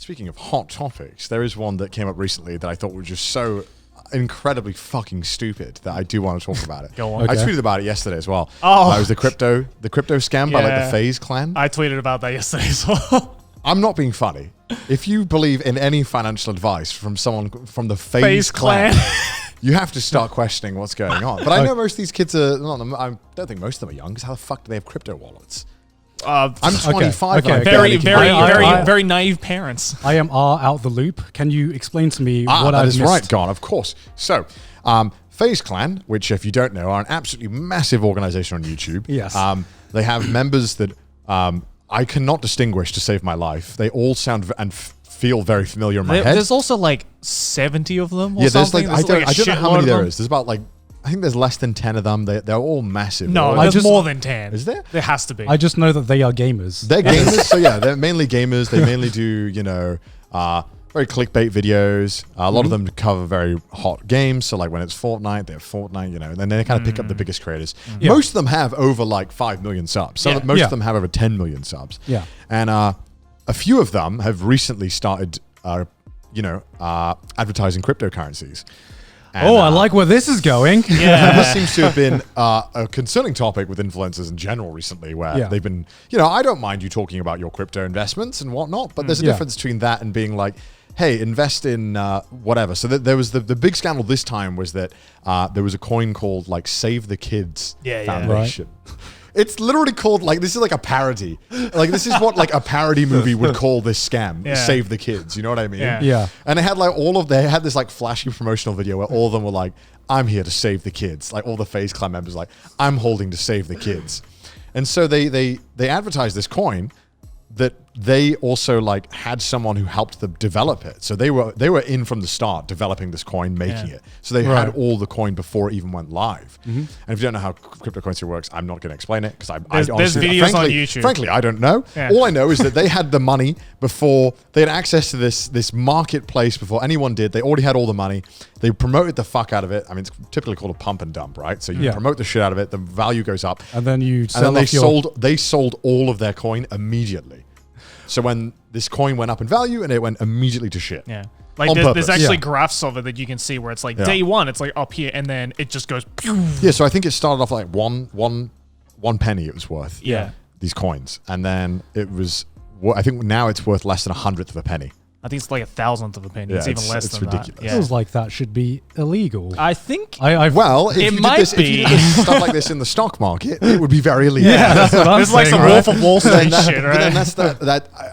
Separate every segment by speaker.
Speaker 1: speaking of hot topics, there is one that came up recently that I thought was just so incredibly fucking stupid that I do want to talk about it.
Speaker 2: Go on.
Speaker 1: I tweeted about it yesterday as well.
Speaker 2: Oh.
Speaker 1: It was the crypto scam by like the FaZe clan.
Speaker 2: I tweeted about that yesterday as well.
Speaker 1: I'm not being funny. If you believe in any financial advice from someone from the FaZe clan, you have to start questioning what's going on. But I know most of these kids are not. I don't think most of them are young. Because how the fuck do they have crypto wallets? I'm 25.
Speaker 3: Okay.
Speaker 2: Very naive parents.
Speaker 3: I am out the loop. Can you explain to me what I've missed?
Speaker 1: That is right, Gon, of course. So, FaZe Clan, which if you don't know, are an absolutely massive organization on YouTube.
Speaker 3: Yes.
Speaker 1: They have members that I cannot distinguish to save my life. They all sound and feel very familiar in my head.
Speaker 2: There's also like 70 of them or
Speaker 1: there's
Speaker 2: something.
Speaker 1: I don't know how many there is. There's about like, I think there's less than 10 of them. They're all massive.
Speaker 2: No, there's more than 10.
Speaker 1: Is there?
Speaker 2: There has to be.
Speaker 3: I just know that they are gamers.
Speaker 1: They're gamers. So yeah, they're mainly gamers. They mainly do, very clickbait videos. A lot of them cover very hot games. So like when it's Fortnite, they have Fortnite, and then they kind of pick up the biggest creators.
Speaker 3: Yeah.
Speaker 1: Most of them have over like 5 million subs. Most of them have over 10 million subs.
Speaker 3: Yeah.
Speaker 1: And a few of them have recently started, advertising cryptocurrencies. And,
Speaker 3: I like where this is going.
Speaker 2: Yeah.
Speaker 1: This seems to have been a concerning topic with influencers in general recently, where they've been, I don't mind you talking about your crypto investments and whatnot, but there's a difference between that and being like, hey, invest in whatever. So there was the big scandal this time was that there was a coin called like Save the Kids Foundation. Right. It's literally called like, this is like a parody. Like this is what like a parody movie would call this scam, Save the Kids. You know what I mean?
Speaker 3: Yeah.
Speaker 1: And they had like they had this like flashy promotional video where all of them were like, I'm here to save the kids. Like all the FaZe Clan members like, I'm holding to save the kids. And so they advertised this coin that they also like had someone who helped them develop it. So they were in from the start developing this coin, making it. So they had all the coin before it even went live. And if you don't know how cryptocurrency works, I'm not going to explain it because
Speaker 2: there's videos on YouTube.
Speaker 1: Frankly, I don't know. Yeah. All I know is that they had the money before they had access to this marketplace before anyone did. They already had all the money. They promoted the fuck out of it. I mean, it's typically called a pump and dump, right? So you promote the shit out of it, the value goes up,
Speaker 3: and then
Speaker 1: they sold all of their coin immediately. So when this coin went up in value and it went immediately to shit.
Speaker 2: Yeah. Like there's actually graphs of it that you can see where it's like day one, it's like up here and then it just goes. Pew.
Speaker 1: Yeah. So I think it started off like one penny it was worth.
Speaker 2: Yeah.
Speaker 1: These coins. And then it was, I think now it's worth less than 1/100 of a penny.
Speaker 2: I think it's like 1,000th of a penny.
Speaker 1: Yeah,
Speaker 2: it's even less than
Speaker 1: ridiculous.
Speaker 2: that. Yeah.
Speaker 3: Feels like that should be illegal.
Speaker 2: I think.
Speaker 1: If you did stuff like this in the stock market, it would be very illegal.
Speaker 3: Yeah, that's what I'm saying.
Speaker 2: It's like some Wolf of Wall Street shit, right?
Speaker 1: But then that's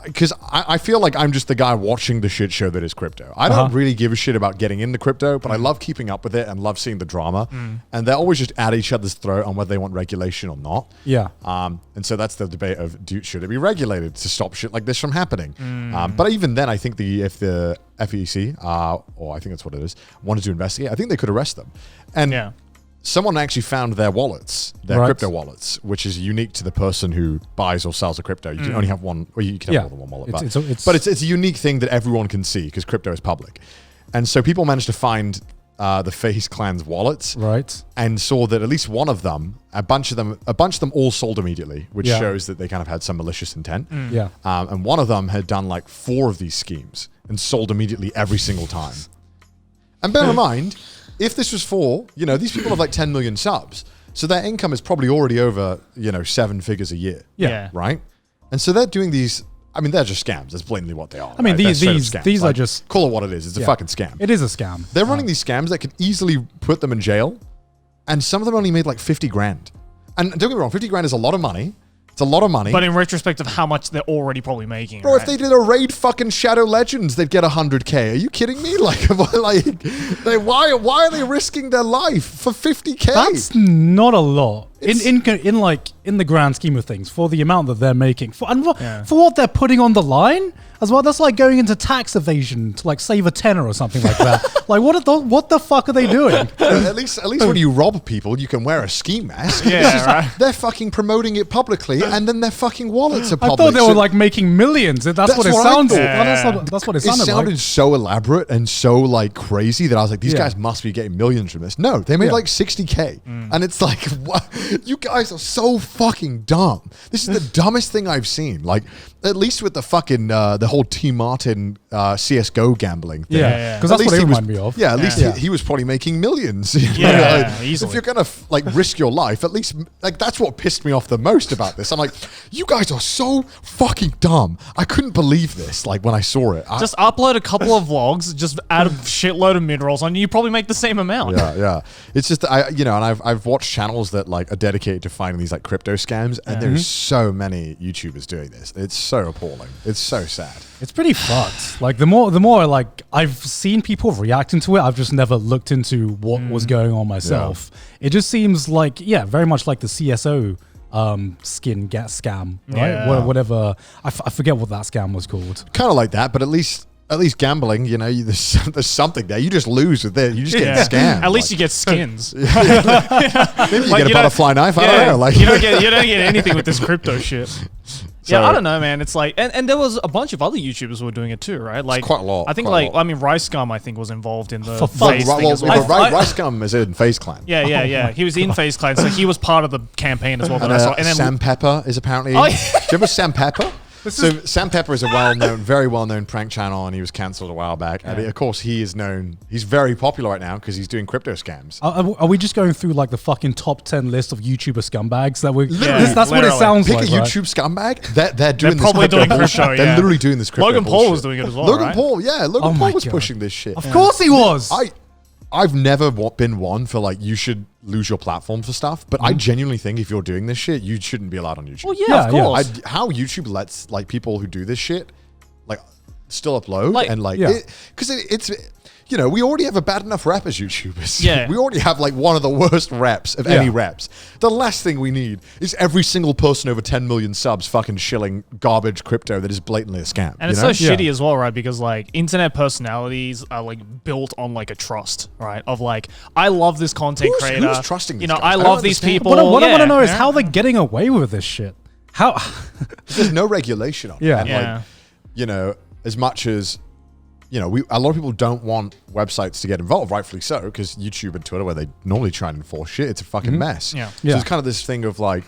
Speaker 1: because I feel like I'm just the guy watching the shit show that is crypto. I don't really give a shit about getting into crypto, but I love keeping up with it and love seeing the drama. And they're always just at each other's throat on whether they want regulation or not.
Speaker 3: Yeah.
Speaker 1: And so that's the debate of should it be regulated to stop shit like this from happening? But even then, I think if the FEC, or I think that's what it is, wanted to investigate, I think they could arrest them. And someone actually found their wallets, crypto wallets, which is unique to the person who buys or sells a crypto. You can only have one, or you can have more than one wallet. But it's a unique thing that everyone can see because crypto is public. And so people managed to find the FaZe Clan's wallets, and saw that at least one of them, a bunch of them all sold immediately, which shows that they kind of had some malicious intent. And one of them had done like 4 of these schemes and sold immediately every single time. And bear in mind, if this was for, these people have like 10 million subs, so their income is probably already over, 7 figures a year.
Speaker 2: Yeah.
Speaker 1: Right? And so they're doing these. I mean, they're just scams. That's blatantly what they are.
Speaker 3: I mean,
Speaker 1: right?
Speaker 3: these are just...
Speaker 1: Call it what it is. It's a fucking scam.
Speaker 3: It is a scam.
Speaker 1: They're running these scams that could easily put them in jail, and some of them only made like 50 grand. And don't get me wrong, 50 grand is a lot of money. It's a lot of money.
Speaker 2: But in retrospect of how much they're already probably making.
Speaker 1: Bro, if they did a raid fucking Shadow Legends, they'd get 100K. Are you kidding me? Why are they risking their life for 50K?
Speaker 3: That's not a lot. In the grand scheme of things, for the amount that they're making, for what they're putting on the line as well, that's like going into tax evasion to like save a tenner or something like that. Like what the fuck are they doing?
Speaker 1: At least when you rob people, you can wear a ski mask.
Speaker 2: Right.
Speaker 1: They're fucking promoting it publicly, and then their fucking wallets are public.
Speaker 3: I thought they were like making millions. That's what it sounded. That's what it sounded like.
Speaker 1: It sounded so elaborate and so like crazy that I was like, these guys must be getting millions from this. No, they made like 60K, and it's like, what? You guys are so fucking dumb. This is the dumbest thing I've seen. Like, at least with the fucking the whole T Martin CS:GO gambling thing.
Speaker 3: Yeah, because that's what it reminded me of.
Speaker 1: Yeah, at least he was probably making millions.
Speaker 2: Easily.
Speaker 1: If you're gonna like risk your life, at least like that's what pissed me off the most about this. I'm like, you guys are so fucking dumb. I couldn't believe this. Like when I saw it,
Speaker 2: just upload a couple of vlogs, just add a shitload of mid-rolls on, you probably make the same amount.
Speaker 1: Yeah. It's just and I've watched channels that like are dedicated to finding these like crypto scams, and there's so many YouTubers doing this. It's so appalling. It's so sad.
Speaker 3: It's pretty fucked. Like the more like I've seen people reacting to it, I've just never looked into what was going on myself. It just seems like very much like the CSO skin get scam, right?
Speaker 2: Yeah.
Speaker 3: Whatever. I forget what that scam was called.
Speaker 1: Kind of like that, but at least gambling, there's something there. You just lose with it. You just get scammed.
Speaker 2: At least you get skins.
Speaker 1: Maybe you get a butterfly knife. I don't know. Like
Speaker 2: you don't get anything with this crypto shit. So, I don't know, man. It's like, and there was a bunch of other YouTubers who were doing it too, right? Like
Speaker 1: quite a lot.
Speaker 2: I think Rice Gum, I think, was involved in the
Speaker 3: For
Speaker 2: FaZe thing as well.
Speaker 1: Rice Gum is in FaZe Clan.
Speaker 2: Yeah. He was in FaZe Clan, so he was part of the campaign as well.
Speaker 1: And then Sam Pepper is apparently. Do you remember Sam Pepper? Sam Pepper is a very well-known prank channel, and he was cancelled a while back. And of course, he's very popular right now because he's doing crypto scams.
Speaker 3: Are we just going through like the fucking top 10 list of YouTuber scumbags that we're?
Speaker 2: literally.
Speaker 3: That's what it sounds
Speaker 1: Pick
Speaker 3: like.
Speaker 1: a YouTube scumbag. They're doing this
Speaker 2: probably
Speaker 1: crypto
Speaker 2: doing
Speaker 1: bullshit.
Speaker 2: crypto,
Speaker 1: They're literally doing this crypto
Speaker 2: Logan Paul
Speaker 1: bullshit.
Speaker 2: was doing it as well.
Speaker 1: Logan
Speaker 2: right?
Speaker 1: Paul, Logan
Speaker 3: my
Speaker 1: Paul was
Speaker 3: God.
Speaker 1: pushing this shit.
Speaker 3: Of course he was.
Speaker 1: I've never been one for like you should lose your platform for stuff, but I genuinely think if you're doing this shit, you shouldn't be allowed on YouTube.
Speaker 2: Well, yeah, of course.
Speaker 1: How YouTube lets like people who do this shit like still upload because it's we already have a bad enough rep as YouTubers.
Speaker 2: Yeah.
Speaker 1: We already have like one of the worst reps of any reps. The last thing we need is every single person over 10 million subs fucking shilling garbage crypto that is blatantly a scam.
Speaker 2: And it's so shitty as well, right? Because like internet personalities are like built on like a trust, right? Of like, I love this content creator.
Speaker 1: Who's trusting these guys?
Speaker 2: I love these people.
Speaker 3: What I want to know is how they're getting away with this shit. How?
Speaker 1: There's no regulation on it.
Speaker 3: Yeah.
Speaker 1: And like, as much as a lot of people don't want websites to get involved, rightfully so, because YouTube and Twitter, where they normally try and enforce shit, it's a fucking mess.
Speaker 2: Yeah.
Speaker 1: So it's kind of this thing of like,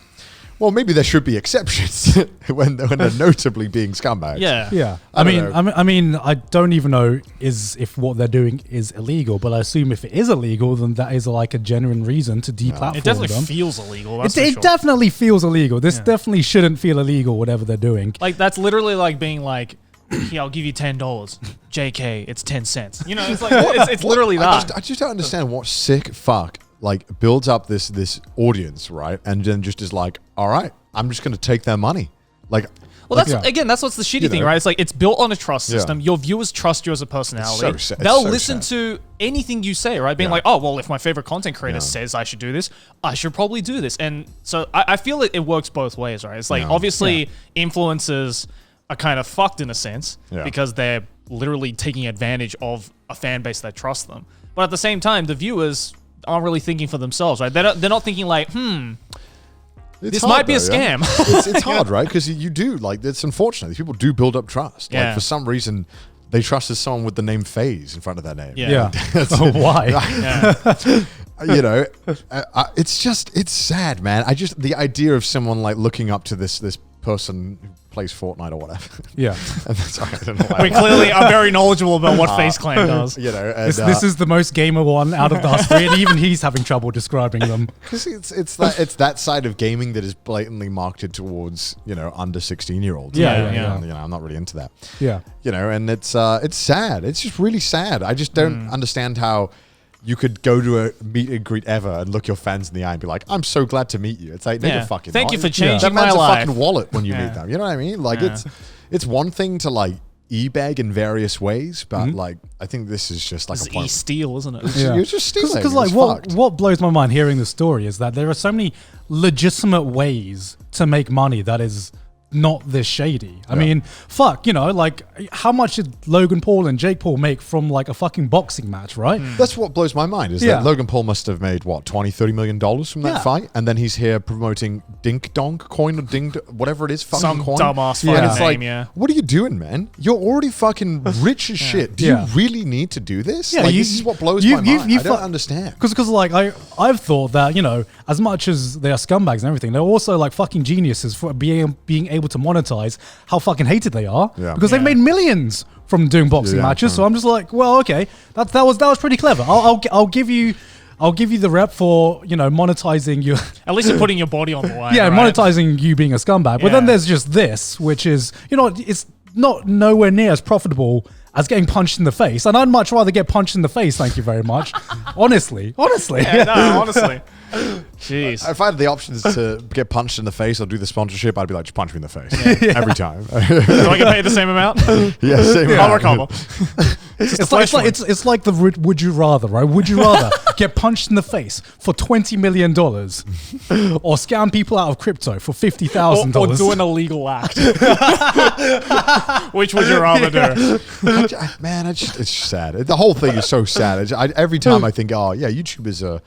Speaker 1: well, maybe there should be exceptions when they're notably being scumbags.
Speaker 3: Yeah.
Speaker 1: I
Speaker 3: mean, I don't even know if what they're doing is illegal, but I assume if it is illegal, then that is like a genuine reason to deplatform
Speaker 2: It definitely
Speaker 3: them.
Speaker 2: feels illegal. That's
Speaker 3: It definitely feels illegal. This definitely shouldn't feel illegal, whatever they're doing.
Speaker 2: Like that's literally like being like, yeah, I'll give you $10. JK, it's 10 cents. It's like it's literally that.
Speaker 1: I just don't understand what sick fuck like builds up this audience, right? And then just is like, all right, I'm just going to take their money. Like,
Speaker 2: well, that's what's the shitty thing, right? It's like it's built on a trust system. Your viewers trust you as a personality. They'll listen to anything you say, right? Being like, oh, well, if my favorite content creator says I should do this, I should probably do this. And so I feel it works both ways, right? It's like obviously influencers are kind of fucked in a sense because they're literally taking advantage of a fan base that trusts them. But at the same time, the viewers aren't really thinking for themselves, right? They're not thinking like, this might be a scam.
Speaker 1: It's hard, right? Because you do, like, it's unfortunate. These people do build up trust. Like, for some reason, they trusted someone with the name FaZe in front of their name.
Speaker 3: Yeah. Why?
Speaker 1: It's sad, man. The idea of someone like looking up to this person who plays Fortnite or whatever.
Speaker 3: Yeah.
Speaker 1: Sorry, I don't know why.
Speaker 2: We clearly are very knowledgeable about what FaZe Clan does.
Speaker 3: This is the most gamer one out of us three, and even he's having trouble describing them.
Speaker 1: Because it's that side of gaming that is blatantly marketed towards under 16-year-olds. I'm not really into that.
Speaker 3: Yeah.
Speaker 1: And it's sad. It's just really sad. I just don't understand how you could go to a meet and greet ever and look your fans in the eye and be like, I'm so glad to meet you. It's like, nigga, fucking
Speaker 2: thank you for
Speaker 1: that
Speaker 2: changing my
Speaker 1: man's
Speaker 2: life.
Speaker 1: a fucking wallet when you meet them. You know what I mean? Like it's one thing to like e-bag in various ways, but like I think this is just like
Speaker 2: it's
Speaker 1: a point.
Speaker 2: e-steal, isn't it?
Speaker 1: You're just stealing.
Speaker 3: Because like what blows my mind hearing the story is that there are so many legitimate ways to make money that is not this shady. I mean, fuck, like how much did Logan Paul and Jake Paul make from like a fucking boxing match, right?
Speaker 1: That's what blows my mind is that Logan Paul must have made what, $20-30 million from that fight, and then he's here promoting Dink Donk coin or Ding, whatever it is, fucking
Speaker 2: some
Speaker 1: coin.
Speaker 2: dumbass fucking
Speaker 1: And it's
Speaker 2: name,
Speaker 1: like, what are you doing, man? You're already fucking rich as shit. Do you really need to do this?
Speaker 3: Yeah,
Speaker 1: like, this is what blows my mind. I don't understand.
Speaker 3: Because like I've thought that as much as they are scumbags and everything, they're also like fucking geniuses for being able able to monetize how fucking hated they are because they've
Speaker 2: Yeah.
Speaker 3: made millions from doing boxing matches. So I'm just like, well, okay, that was pretty clever. I'll give you the rep for, you know, monetizing you.
Speaker 2: At least you're putting your body on the line.
Speaker 3: Yeah,
Speaker 2: right?
Speaker 3: monetizing you being a scumbag. But then there's just this, which is, you know, it's not nowhere near as profitable as getting punched in the face. And I'd much rather get punched in the face, thank you very much. honestly.
Speaker 2: Yeah, no, honestly. Jeez.
Speaker 1: If I had the options to get punched in the face or do the sponsorship, I'd be like, just punch me in the face every time.
Speaker 2: Do I get paid the same amount?
Speaker 1: Yeah, same
Speaker 2: I'll
Speaker 1: amount.
Speaker 2: recover.
Speaker 3: It's like the would you rather, right? Would you rather get punched in the face for $20 million or scam people out of crypto for $50,000?
Speaker 2: Or do an illegal act. Which would you rather do?
Speaker 1: Man, it's sad. The whole thing is so sad. Every time I think, oh yeah, YouTubers a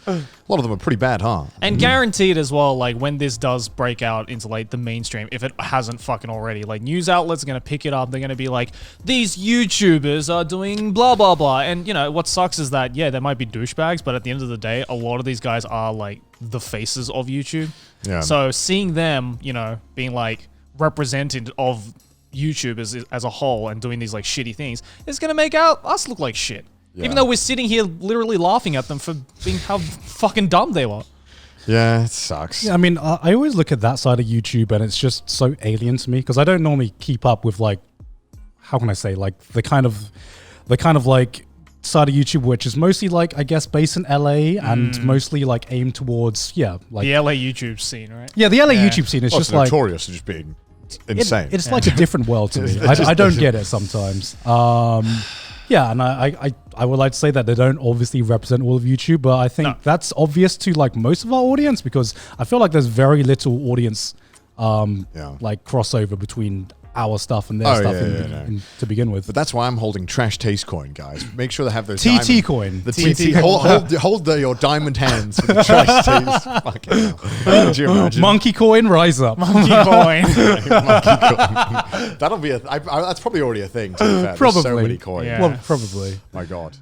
Speaker 1: lot of them are pretty bad, huh?
Speaker 2: And guaranteed as well, like when this does break out into like the mainstream, if it hasn't fucking already, like news outlets are going to pick it up. They're going to be like, these YouTubers are doing blah, blah, blah. And you know, what sucks is that, yeah, there might be douchebags, but at the end of the day, a lot of these guys are like the faces of YouTube. Yeah. So seeing them, you know, being like represented of YouTube as a whole and doing these like shitty things, it's going to make us look like shit. Yeah. Even though we're sitting here literally laughing at them for being how fucking dumb they were.
Speaker 1: Yeah, it sucks.
Speaker 3: Yeah, I mean, I always look at that side of YouTube and it's just so alien to me because I don't normally keep up with like, how can I say, like the kind of like side of YouTube which is mostly like, I guess, based in LA and mostly like aimed towards, like
Speaker 2: the LA YouTube scene, right?
Speaker 3: Yeah, the LA YouTube scene is just like
Speaker 1: notorious for just being insane.
Speaker 3: It's like a different world to me. I don't get it sometimes. Yeah, and I would like to say that they don't obviously represent all of YouTube, but I think that's obvious to like most of our audience because I feel like there's very little audience like crossover between our stuff and their stuff to begin with.
Speaker 1: But that's why I'm holding Trash Taste Coin, guys. Make sure they have those
Speaker 3: TT coin.
Speaker 1: The TT. Hold your diamond hands with the Trash Taste. Fucking hell. Could you imagine?
Speaker 3: Monkey coin, rise up.
Speaker 2: Monkey coin.
Speaker 1: Monkey coin. That'll be that's probably already a thing. To be fair.
Speaker 3: Probably.
Speaker 1: There's so many coins.
Speaker 3: Yeah. Well, probably.
Speaker 1: My God.